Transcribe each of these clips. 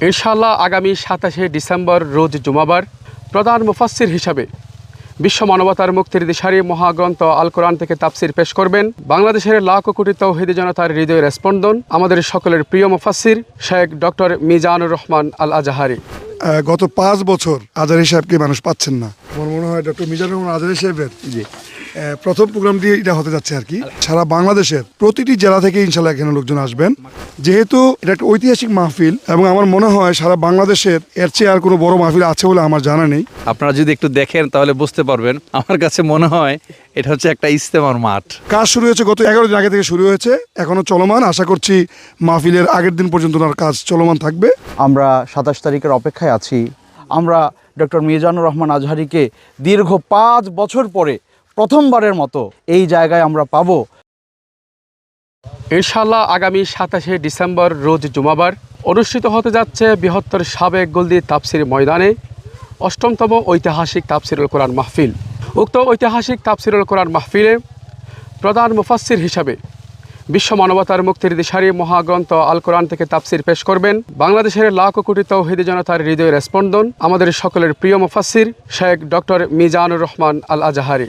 ইনশাআল্লাহ আগামী 27শে ডিসেম্বর রোজ জুমাবার প্রধান মুফাসসির হিসাবে বিশ্ব মানবতার মুক্তির দিশারি মহাগ্রন্থ আল কোরআন থেকে তাফসির পেশ করবেন বাংলাদেশের লাখ কোটি তৌহিদি জনতার হৃদয়ের স্পন্দন আমাদের সকলের প্রিয় মুফাসসির শেখ ডক্টর মিজানুর রহমান আল আজহারি। গত 5 বছর আজহারি সাহেবকে মানুষ পাচ্ছেন না। আমার মনে হয় ডক্টর মিজানুর রহমান আজহারি সাহেবের প্রথম প্রোগ্রামটি এটা হতে যাচ্ছে আর কি। সারা বাংলাদেশের প্রতিটি জেলা থেকে ইনশাল্লাহ এখানে লোকজন আসবেন, যেহেতু এটা একটা ঐতিহাসিক মাহফিল এবং আমার মনে হয় সারা বাংলাদেশের এর চেয়ে আর কোনো বড় মাহফিল আছে বলে আমার জানা নেই। আপনারা যদি একটু দেখেন তাহলে বুঝতে পারবেন। আমার কাছে মনে হয় এটা হচ্ছে একটা ইজতেমার মাঠ। কাজ শুরু হয়েছে গত 11 দিন আগে থেকে শুরু হয়েছে, এখনো চলমান। আশা করছি মাহফিলের আগের দিন পর্যন্ত ওনার কাজ চলমান থাকবে। আমরা 27 তারিখের অপেক্ষায় আছি। আমরা ডক্টর মিজানুর রহমান আজহারিকে দীর্ঘ 5 বছর পরে প্রথমবারের মতো এই জায়গায় আমরা পাবো। ইনশাআল্লাহ আগামী 27শে ডিসেম্বর রোজ জুমাবার অনুষ্ঠিত হতে যাচ্ছে বৃহত্তর সাবেক গোলদি তাফসির ময়দানে 8মতম ঐতিহাসিক তাফসিরুল কোরআন মাহফিল। উক্ত ঐতিহাসিক তাফসিরুল কোরআন মাহফিলে প্রধান মুফাসসির হিসাবে বিশ্ব মানবতার মুক্তির দিশারি মহাগ্রন্থ আল কোরআন থেকে তাফসির পেশ করবেন বাংলাদেশের লাখ কোটি তৌহিদি জনতার হৃদয়ের স্পন্দন আমাদের সকলের প্রিয় মুফাসসির শেখ ডক্টর মিজানুর রহমান আল আজহারি।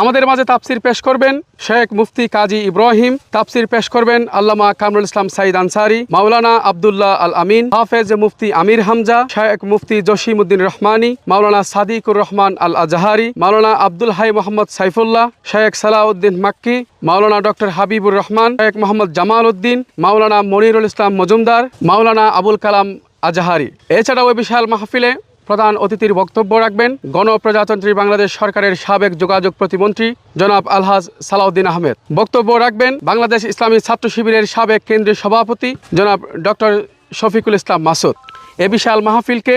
আমাদের মাঝে তাফসির পেশ করবেন শেখ মুফতি কাজী ইব্রাহিম, তাফসির পেশ করবেন আল্লামা কামরুল ইসলাম সাইদ আনসারি, মাওলানা আব্দুল্লাহ আল আমিন, হাফেজ মুফতি আমির হামজা, শেখ মুফতি জসিমউদ্দিন রহমানি, মাওলানা সাদিকুর রহমান আল আজহারি, মাওলানা আব্দুল হাই মোহাম্মদ সাইফুল্লাহ, শেখ সালাউদ্দিন মাক্কি, মাওলানা ডক্টর হাবিবুর রহমান, শেখ মোহাম্মদ জামাল উদ্দিন, মাওলানা মনিরুল ইসলাম মজুমদার, মাওলানা আবুল কালাম আজহারি। এছাড়াও এই বিশাল মাহফিলে প্রধান অতিথির বক্তব্য রাখবেন গণপ্রজাতন্ত্রী বাংলাদেশ সরকারের সাবেক যোগাযোগ প্রতিমন্ত্রী জনাব আলহাজ সালাউদ্দিন আহমেদ। বক্তব্য রাখবেন বাংলাদেশ ইসলামী ছাত্র শিবিরের সাবেক কেন্দ্রীয় সভাপতি জনাব ডক্টর শফিকুল ইসলাম মাসুদ। এ বিশাল মাহফিলকে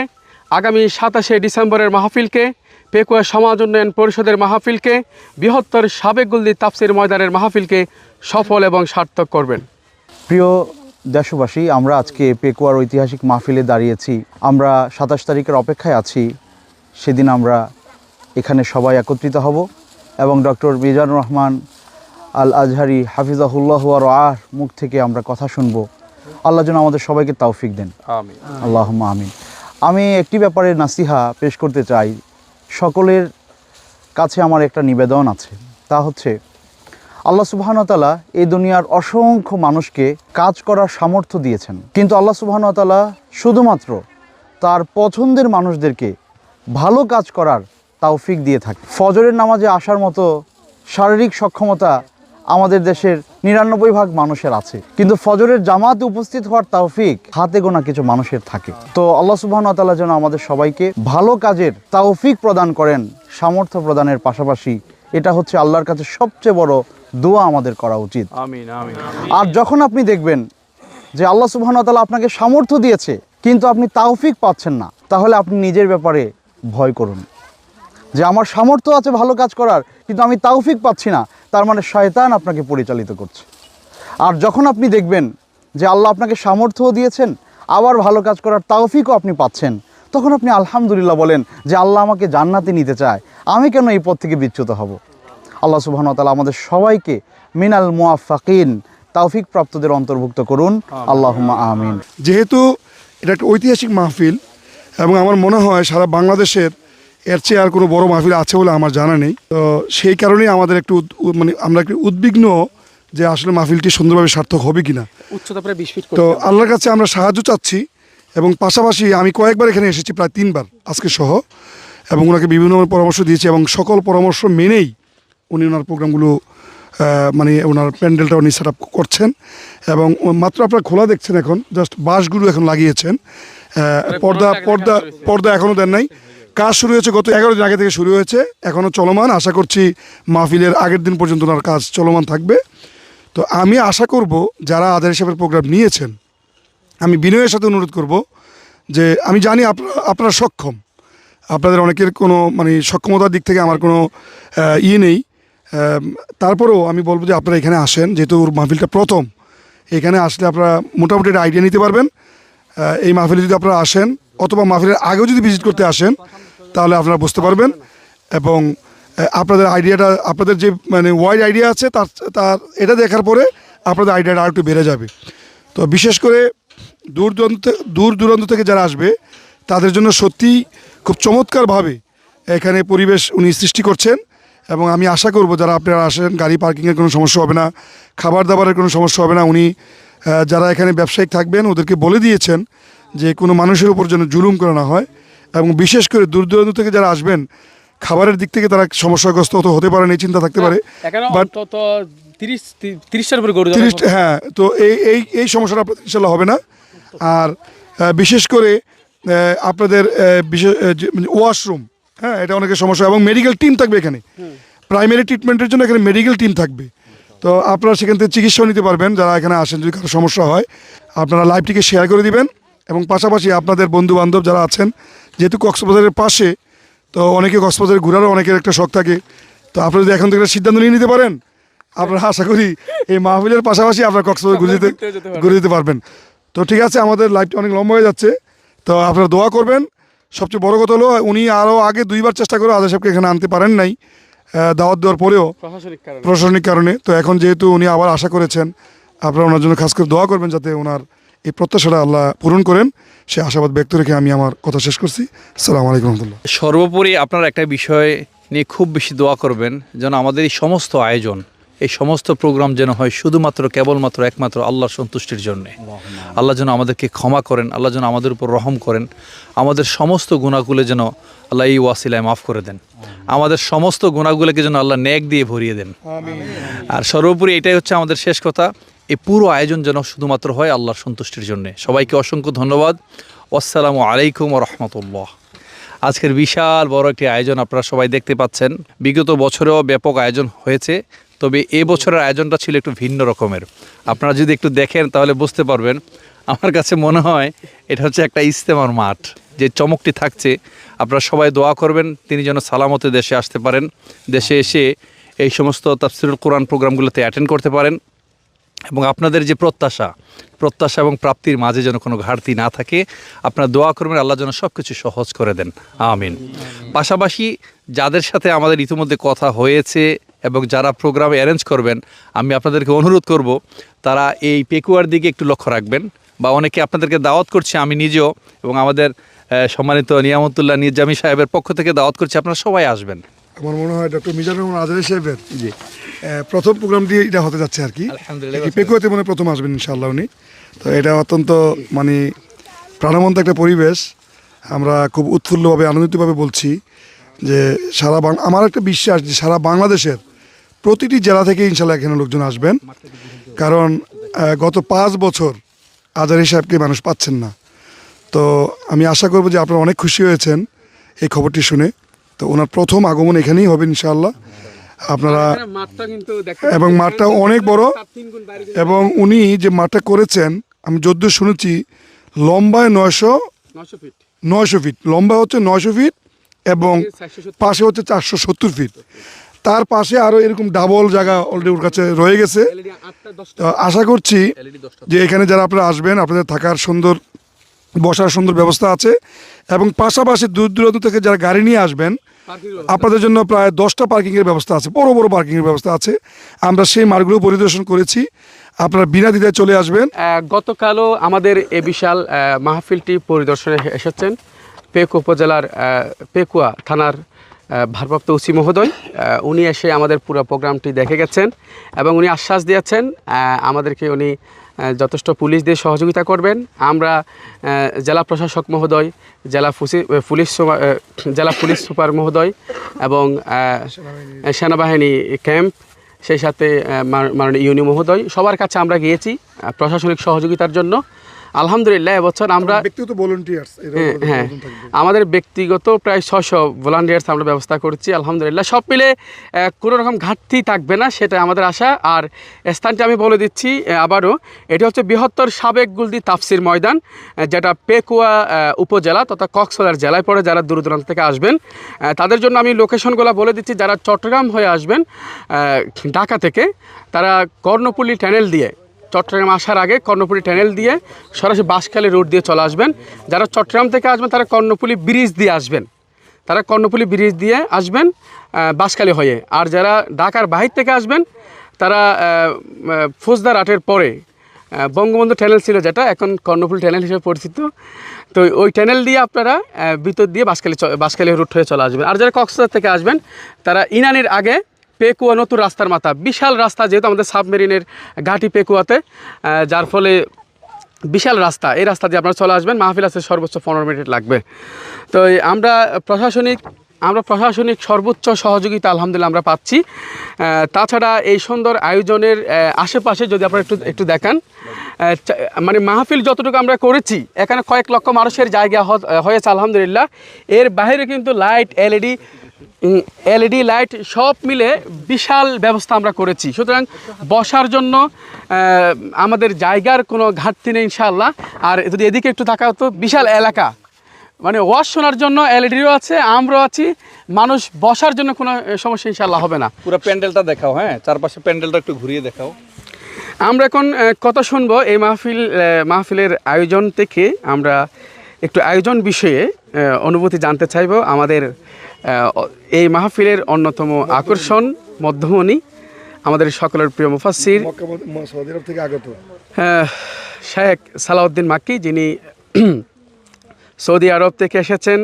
আগামী 27শে ডিসেম্বরের মাহফিলকে পেকুয়া সমাজ উন্নয়ন পরিষদের মাহফিলকে বৃহত্তর সাবেক গোলদি তাফসির ময়দানের মাহফিলকে সফল এবং সার্থক করবেন। প্রিয় দেশবাসী, আমরা আজকে পেকুয়ার ঐতিহাসিক মাহফিলে দাঁড়িয়েছি। আমরা 27 তারিখের অপেক্ষায় আছি। সেদিন আমরা এখানে সবাই একত্রিত হব এবং ডক্টর মিজানুর রহমান আল আজহারি হাফিজাহুল্লাহ ওয়া রাআহ মুখ থেকে আমরা কথা শুনব। আল্লাহ যেন আমাদের সবাইকে তৌফিক দেন, আমিন, আল্লাহুম্মা আমিন। আমি একটি ব্যাপারে নাসিহা পেশ করতে চাই। সকলের কাছে আমার একটা নিবেদন আছে, তা হচ্ছে আল্লাহ সুবহানাহু ওয়া তাআলা এই দুনিয়ার অসংখ্য মানুষকে কাজ করার সামর্থ্য দিয়েছেন, কিন্তু আল্লাহ সুবহানাহু ওয়া তাআলা শুধুমাত্র তার পছন্দের মানুষদেরকে ভালো কাজ করার তৌফিক দিয়ে থাকে। ফজরের নামাজে আসার মতো শারীরিক সক্ষমতা আমাদের দেশের 99% মানুষের আছে, কিন্তু ফজরের জামাতে উপস্থিত হওয়ার তৌফিক হাতে গোনা কিছু মানুষের থাকে। তো আল্লাহ সুবহানাহু ওয়া তাআলা যেন আমাদের সবাইকে ভালো কাজের তৌফিক প্রদান করেন, সামর্থ্য প্রদানের পাশাপাশি এটা হচ্ছে আল্লাহর কাছে সবচেয়ে বড় দোয়া আমাদের করা উচিত। আমিন, আমিন। আর যখন আপনি দেখবেন যে আল্লাহ সুবহানাহু ওয়া তাআলা আপনাকে সামর্থ্য দিয়েছে কিন্তু আপনি তৌফিক পাচ্ছেন না, তাহলে আপনি নিজের ব্যাপারে ভয় করুন যে আমার সামর্থ্য আছে ভালো কাজ করার কিন্তু আমি তৌফিক পাচ্ছি না, তার মানে শয়তান আপনাকে পরিচালিত করছে। আর যখন আপনি দেখবেন যে আল্লাহ আপনাকে সামর্থ্যও দিয়েছেন আবার ভালো কাজ করার তৌফিকও আপনি পাচ্ছেন, তখন আপনি আলহামদুলিল্লাহ বলেন যে আল্লাহ আমাকে জান্নাতে নিতে চায়, আমি কেন এই পথ থেকে বিচ্যুত হব। আল্লাহ সুবহানাহু ওয়া তাআলা আমাদের সবাইকে মিনাল মুওয়াফফাকিন তৌফিক প্রাপ্তদের অন্তর্ভুক্ত করুন, আল্লাহুম্মা আমিন। যেহেতু এটা একটা ঐতিহাসিক মাহফিল এবং আমার মনে হয় সারা বাংলাদেশের এর চেয়ে আর কোনো বড় মাহফিল আছে বলে আমার জানা নেই, তো সেই কারণেই আমাদের একটু আমরা একটু উদ্বিগ্ন যে আসলে মাহফিলটি সুন্দরভাবে সার্থক হবে কিনা। তো আল্লাহর কাছে আমরা সাহায্য চাচ্ছি এবং পাশাপাশি আমি কয়েকবার এখানে এসেছি, প্রায় 3 বার আজকে সহ, এবং ওনাকে বিভিন্ন পরামর্শ দিয়েছি এবং সকল পরামর্শ মেনেই উনি ওনার প্রোগ্রামগুলো ওনার প্যান্ডেলটা উনি সেট আপ করছেন এবং মাত্র আপনারা খোলা দেখছেন, এখন জাস্ট বাঁশগুলো এখন লাগিয়েছেন, পর্দা এখনও দেন নাই। কাজ শুরু হয়েছে গত 11 দিন আগে থেকে শুরু হয়েছে, এখনও চলমান। আশা করছি মাহফিলের আগের দিন পর্যন্ত ওনার কাজ চলমান থাকবে। তো আমি আশা করব যারা আজহারি সাহেবের প্রোগ্রাম নিয়েছেন, আমি বিনয়ের সাথে অনুরোধ করব যে আমি জানি আপনারা সক্ষম, আপনাদের অনেকের কোনো সক্ষমতার দিক থেকে আমার কোনো নেই, তারপরেও আমি বলবো যে আপনারা এখানে আসেন, যেহেতু ওর মাহফিলটা প্রথম, এখানে আসলে আপনারা মোটামুটি একটা আইডিয়া নিতে পারবেন। এই মাহফিলে যদি আপনারা আসেন অথবা মাহফিলের আগেও যদি ভিজিট করতে আসেন তাহলে আপনারা বুঝতে পারবেন এবং আপনাদের আইডিয়াটা, আপনাদের যে ওয়াইড আইডিয়া আছে তার এটা দেখার পরে আপনাদের আইডিয়াটা আর একটু বেড়ে যাবে। তো বিশেষ করে দূর দূরান্ত থেকে যারা আসবে তাদের জন্য সত্যিই খুব চমৎকারভাবে এখানে পরিবেশ উনি সৃষ্টি করছেন। এবং আমি আশা করব যারা আপনারা আসেন গাড়ি পার্কিংয়ের কোনো সমস্যা হবে না, খাবার দাবারের কোনো সমস্যা হবে না। উনি যারা এখানে ব্যবসায়িক থাকবেন ওদেরকে বলে দিয়েছেন যে কোনো মানুষের উপর যেন জুলুম করা না হয়, এবং বিশেষ করে দূর দূরান্ত থেকে যারা আসবেন খাবারের দিক থেকে তারা সমস্যাগ্রস্ত হতে পারেন, এই চিন্তা থাকতে পারে। বাট 30টার উপরে গরু 30, হ্যাঁ, তো এই সমস্যাটা আপনাদের ইনশাল্লাহ হবে না। আর বিশেষ করে আপনাদের বিশেষ ওয়াশরুম, হ্যাঁ, এটা অনেকের সমস্যা, এবং মেডিকেল টিম থাকবে এখানে। প্রাইমারি ট্রিটমেন্টের জন্য এখানে মেডিকেল টিম থাকবে, তো আপনারা সেখান থেকে চিকিৎসাও নিতে পারবেন। যারা এখানে আসেন যদি কারো সমস্যা হয় আপনারা লাইভটিকে শেয়ার করে দিবেন, এবং পাশাপাশি আপনাদের বন্ধু বান্ধব যারা আছেন, যেহেতু কক্সবাজারের পাশে, তো অনেকে কক্সবাজারে ঘোরারও অনেকের একটা শখ থাকে, তো আপনারা যদি এখন থেকে একটা সিদ্ধান্ত নিয়ে নিতে পারেন, আপনারা আশা করি এই মাহফিলের পাশাপাশি আপনারা কক্সবাজার ঘুরে যেতে পারবেন। তো ঠিক আছে, আমাদের লাইভটি অনেক লম্বা হয়ে যাচ্ছে, তো আপনারা দোয়া করবেন। সবচেয়ে বড় কথা হলো উনি আরও আগে 2বার চেষ্টা করে আজাদ সাহেবকে এখানে আনতে পারেন নাই দাওয়াত দেওয়ার পরেও প্রশাসনিক কারণে। তো এখন যেহেতু উনি আবার আশা করেছেন, আপনারা ওনার জন্য খাস করে দোয়া করবেন যাতে ওনার এই প্রত্যাশাটা আল্লাহ পূরণ করেন, সে আশাবাদ ব্যক্ত রেখে আমি আমার কথা শেষ করছি। আসসালামু আলাইকুম রহমতুল্লাহ। সর্বোপরি আপনারা একটা বিষয় নিয়ে খুব বেশি দোয়া করবেন, যেন আমাদের এই সমস্ত আয়োজন, এই সমস্ত প্রোগ্রাম যেন হয় শুধুমাত্র কেবলমাত্র একমাত্র আল্লাহর সন্তুষ্টির জন্যে। আল্লাহ যেন আমাদেরকে ক্ষমা করেন, আল্লাহ যেন আমাদের উপর রহম করেন, আমাদের সমস্ত গুনাহগুলো যেন আল্লাহ এই ওয়াসিলায় মাফ করে দেন, আমাদের সমস্ত গুনাহগুলোকে যেন আল্লাহ নেক দিয়ে ভরিয়ে দেন। আর সর্বোপরি এটাই হচ্ছে আমাদের শেষ কথা, এই পুরো আয়োজন যেন শুধুমাত্র হয় আল্লাহর সন্তুষ্টির জন্যে। সবাইকে অসংখ্য ধন্যবাদ। আসসালামু আলাইকুম ওয়া রাহমাতুল্লাহ। আজকের বিশাল বড় একটি আয়োজন আপনারা সবাই দেখতে পাচ্ছেন। বিগত বছরেও ব্যাপক আয়োজন হয়েছে, তবে এই বছরের আয়োজনটা ছিল একটু ভিন্ন রকমের। আপনারা যদি একটু দেখেন তাহলে বুঝতে পারবেন। আমার কাছে মনে হয় এটা হচ্ছে একটা ইজতেমার মাঠ, যে চমকটি থাকছে। আপনারা সবাই দোয়া করবেন তিনি যেন সালামতে দেশে আসতে পারেন, দেশে এসে এই সমস্ত তাফসীরুল কোরআন প্রোগ্রামগুলোতে অ্যাটেন্ড করতে পারেন, এবং আপনাদের যে প্রত্যাশা এবং প্রাপ্তির মাঝে যেন কোনো ঘাটতি না থাকে। আপনারা দোয়া করবেন আল্লাহ যেন সব কিছু সহজ করে দেন, আমিন। পাশাপাশি যাদের সাথে আমাদের ইতিমধ্যে কথা হয়েছে এবং যারা প্রোগ্রাম অ্যারেঞ্জ করবেন, আমি আপনাদেরকে অনুরোধ করব তারা এই পেকুয়ার দিকে একটু লক্ষ্য রাখবেন, বা অনেকে আপনাদেরকে দাওয়াত করছে, আমি নিজেও এবং আমাদের সম্মানিত নিয়ামতুল্লাহ নিজামী সাহেবের পক্ষ থেকে দাওয়াত করছি, আপনারা সবাই আসবেন। আমার মনে হয় ডক্টর মিজানুর রহমান আজহারী সাহেবের প্রথম প্রোগ্রামটি এটা হতে যাচ্ছে আর কি। পেকুয়াতে মনে প্রথম আসবেন ইনশাআল্লাহ উনি। তো এটা অত্যন্ত মানে প্রাণবন্ত একটা পরিবেশ। আমরা খুব উৎফুল্লভাবে আনন্দিতভাবে বলছি যে আমার একটা বিশ্বাস যে সারা বাংলাদেশের প্রতিটি জেলা থেকে ইনশাআল্লাহ এখানে লোকজন আসবেন, কারণ গত 5 বছর আজহারী সাহেবকে মানুষ পাচ্ছেন না। তো আমি আশা করব যে আপনারা অনেক খুশি হয়েছেন এই খবরটি শুনে। তো ওনার প্রথম আগমন এখানেই হবে ইনশাআল্লাহ। আপনারা, এবং মাঠটা অনেক বড়, এবং উনি যে মাঠটা করেছেন আমি যদ্দূর শুনেছি লম্বায় 900 ফিট, লম্বা হচ্ছে 900 ফিট এবং পাশে হচ্ছে 470 ফিট। তার পাশে আরও এরকম ডাবল জায়গা অলরেডি ওর কাছে রয়ে গেছে। তো আশা করছি যে এখানে যারা আপনারা আসবেন আপনাদের থাকার সুন্দর, বসার সুন্দর ব্যবস্থা আছে, এবং পাশাপাশি দূর দূরান্ত থেকে যারা গাড়ি নিয়ে আসবেন আপনাদের জন্য প্রায় 10টা পার্কিংয়ের ব্যবস্থা আছে, বড় বড় পার্কিংয়ের ব্যবস্থা আছে। আমরা সেই মার্গগুলো পরিদর্শন করেছি, আপনারা বিনা দ্বিধায় চলে আসবেন। গতকালও আমাদের এই বিশাল মাহফিলটি পরিদর্শনে এসেছেন পেকুয়া উপজেলার পেকুয়া থানার ভারপ্রাপ্ত ওসি মহোদয়। উনি এসে আমাদের পুরো প্রোগ্রামটি দেখে গেছেন, এবং উনি আশ্বাস দিয়েছেন আমাদেরকে উনি যথেষ্ট পুলিশ দিয়ে সহযোগিতা করবেন। আমরা জেলা প্রশাসক মহোদয়, জেলা পুলিশ সুপার মহোদয় এবং সেনাবাহিনী ক্যাম্প, সেই সাথে মাননীয় ইউনি মহোদয়, সবার কাছে আমরা গিয়েছি প্রশাসনিক সহযোগিতার জন্য। আলহামদুলিল্লাহ এবছর আমরা ব্যক্তিগত ভলান্টিয়ার্স, হ্যাঁ, আমাদের ব্যক্তিগত প্রায় 600 ভলান্টিয়ার্স আমরা ব্যবস্থা করছি। আলহামদুলিল্লাহ সব মিলে কোনো রকম ঘাটতি থাকবে না, সেটা আমাদের আশা। আর স্থানটি আমি বলে দিচ্ছি আবারও, এটি হচ্ছে বৃহত্তর সাবেক গুলদি তাফসির ময়দান, যেটা পেকুয়া উপজেলা তথা কক্সবাজার জেলায় পড়ে। যারা দূর দূরান্ত থেকে আসবেন তাদের জন্য আমি লোকেশনগুলো বলে দিচ্ছি। যারা চট্টগ্রাম হয়ে আসবেন ঢাকা থেকে, তারা কর্ণফুলী টানেল দিয়ে, চট্টগ্রাম আসার আগে কর্ণফুলী টানেল দিয়ে সরাসরি বাঁশখালী রোড দিয়ে চলে আসবেন। যারা চট্টগ্রাম থেকে আসবেন তারা কর্ণফুলী ব্রিজ দিয়ে আসবেন, বাঁশখালী হয়ে। আর যারা ঢাকার বাহির থেকে আসবেন তারা ফৌজদার হাটের পরে বঙ্গবন্ধু টানেল ছিল, যেটা এখন কর্ণফুল টানেল হিসেবে পরিচিত। তো ওই টানেল দিয়ে আপনারা ভিতর দিয়ে বাঁশখালী রুট হয়ে চলে আসবেন। আর যারা কক্সবাজার থেকে আসবেন তারা ইনানির আগে পেকুয়া নতুন রাস্তার মাথা, বিশাল রাস্তা, যেহেতু আমাদের সাবমেরিনের ঘাঁটি পেকুয়াতে, যার ফলে বিশাল রাস্তা, এই রাস্তা দিয়ে আপনারা চলে আসবেন। মাহফিল আছে সর্বোচ্চ 15 মিনিট লাগবে। তো আমরা প্রশাসনিক সর্বোচ্চ সহযোগিতা আলহামদুলিল্লাহ আমরা পাচ্ছি। তাছাড়া এই সুন্দর আয়োজনের আশেপাশে যদি আপনারা একটু দেখান, মানে মাহফিল যতটুকু আমরা করেছি, এখানে কয়েক লক্ষ মানুষের জায়গা হয়েছে আলহামদুলিল্লাহ। এর বাইরে কিন্তু লাইট, এলইডি লাইট সব মিলে বিশাল ব্যবস্থা আমরা করেছি। সুতরাং বসার জন্য আমাদের জায়গার কোনো ঘাটতি নেই ইনশাআল্লাহ। আর যদি এদিকে একটু তাকাও তো বিশাল এলাকা, মানে ওয়াজ শোনার জন্য এলইডিও আছে, আমরাও আছি, মানুষ বসার জন্য কোনো সমস্যা ইনশাআল্লাহ হবে না। পুরো প্যান্ডেলটা দেখাও, হ্যাঁ, চারপাশে প্যান্ডেলটা একটু ঘুরিয়ে দেখাও। আমরা এখন কথা শুনবো এই মাহফিলের আয়োজন থেকে। আমরা একটু আয়োজন বিষয়ে অনুভূতি জানতে চাইব। আমাদের এই মাহফিলের অন্যতম আকর্ষণ মধ্যমণি, আমাদের সকলের প্রিয় মুফাসসির সৌদি আরব থেকে আগত শেখ সালাউদ্দিন মাক্কি, যিনি সৌদি আরব থেকে এসেছেন,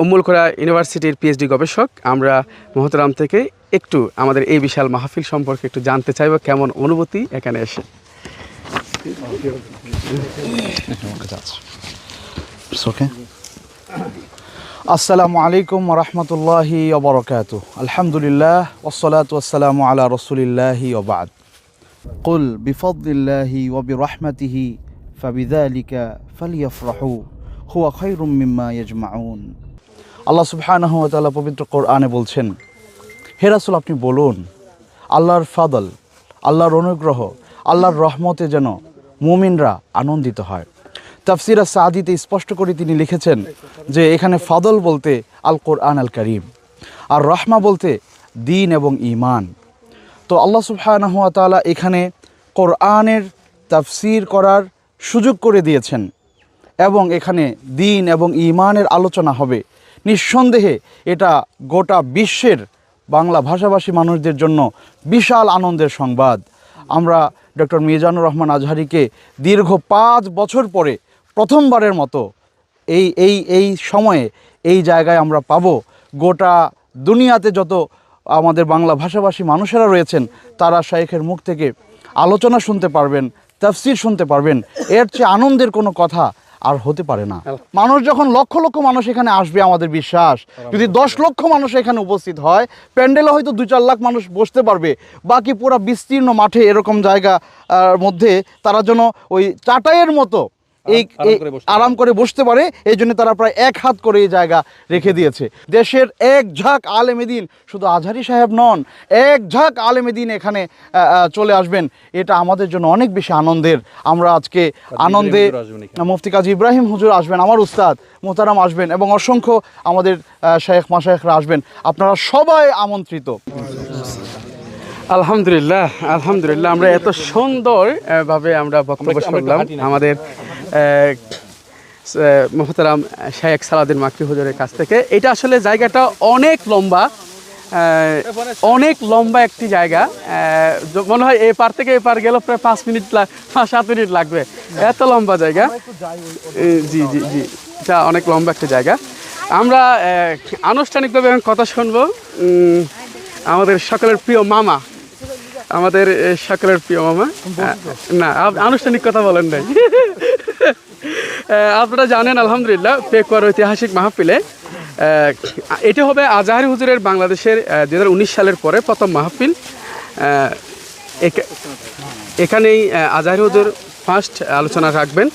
উম্মুল কোরা ইউনিভার্সিটির পিএইচডি গবেষক। আমরা মোহতারাম থেকে একটু আমাদের এই বিশাল মাহফিল সম্পর্কে একটু জানতে চাইব, কেমন অনুভূতি এখানে এসে। আসসালামু আলাইকুম ওয়া রাহমাতুল্লাহি ওয়া বারাকাতুহু। আলহামদুলিল্লাহ ওয়াসসালাতু ওয়াসসালামু আলা রাসূলিল্লাহি ওয়া বা'দ। কুল বিফাদলিল্লাহি ওয়া বিরহমাতিহি ফাবিযালিকা ফালইফরাহু হুয়া খায়রুম মিম্মা ইয়াজমাউন। আল্লাহ সুবহানাহু ওয়া তাআলা পবিত্র কোরআনে বলছেন, হে রাসূল আপনি বলুন, আল্লাহর ফাদল, আল্লাহর অনুগ্রহ, আল্লাহর রহমতে যেন মুমিনরা আনন্দিত হয়। তাফসির সাদিতে স্পষ্ট করে তিনি লিখেছেন যে এখানে ফাদল বলতে আল কোরআন আল কারীম, আর রহমা বলতে দ্বীন এবং ঈমান। তো আল্লাহ সুবহানাহু ওয়া তাআলা এখানে কোরআনের তাফসির করার সুযোগ করে দিয়েছেন এবং এখানে দ্বীন এবং ঈমানের আলোচনা হবে। নিঃসন্দেহে এটা গোটা বিশ্বের বাংলা ভাষাভাষী মানুষদের জন্য বিশাল আনন্দের সংবাদ। আমরা ডক্টর মিজানুর রহমান আজহারীকে দীর্ঘ 5 বছর পরে প্রথমবারের মতো এই সময়ে এই জায়গায় আমরা পাবো। গোটা দুনিয়াতে যত আমাদের বাংলা ভাষাভাষী মানুষেরা রয়েছেন তারা শাইখের মুখ থেকে আলোচনা শুনতে পারবেন, তাফসির শুনতে পারবেন। এর চেয়ে আনন্দের কোনো কথা আর হতে পারে না। মানুষ যখন লক্ষ লক্ষ মানুষ এখানে আসবে, আমাদের বিশ্বাস যদি 10 লক্ষ মানুষ এখানে উপস্থিত হয়, প্যান্ডেলে হয়তো 2-4 লাখ মানুষ বসতে পারবে, বাকি পুরো বিস্তীর্ণ মাঠে এরকম জায়গা মধ্যে তারা যেন ওই চাটাইয়ের মতো আরাম করে বসতে পারে, এই জন্য তারা প্রায় 1 হাত করে এই জায়গা রেখে দিয়েছে। দেশের এক ঝাঁক আলেমে দ্বীন, শুধু আজহারী সাহেব নন, এক ঝাঁক আলেমে দ্বীন এখানে চলে আসবেন। এটা আমাদের জন্য অনেক বেশি আনন্দের। আমরা আজকে আনন্দে মুফতি কাজী ইব্রাহিম হুজুর আসবেন, আমার উস্তাদ মোহতারাম আসবেন, এবং অসংখ্য আমাদের শেখ মাশায়েখরা আসবেন। আপনারা সবাই আমন্ত্রিত। আলহামদুলিল্লাহ, আলহামদুলিল্লাহ। আমরা এত সুন্দর ভাবে আমরা বক্তব্য শুনলাম আমাদের মোহতারাম শেখ সালাউদ্দিন মাক্কি হুজুরের কাছ থেকে। এটা আসলে জায়গাটা অনেক লম্বা একটি জায়গা। মনে হয় এই পার থেকে এই পার গেল প্রায় 5-7 মিনিট লাগবে, এত লম্বা জায়গা। জি জি জি, এটা অনেক লম্বা একটা জায়গা। আমরা আনুষ্ঠানিকভাবে কথা শুনবো আমাদের সকলের প্রিয় মামা, না আনুষ্ঠানিক কথা বলেন নাই। আপনারা জানেন আলহামদুলিল্লাহ পেকুয়ার ঐতিহাসিক মাহফিলে এটি হবে আজহারী হুজুরের বাংলাদেশের 2019 সালের পরে প্রথম মাহফিল। এখানেই আজহারী হুজুর ফার্স্ট আলোচনা রাখবেন।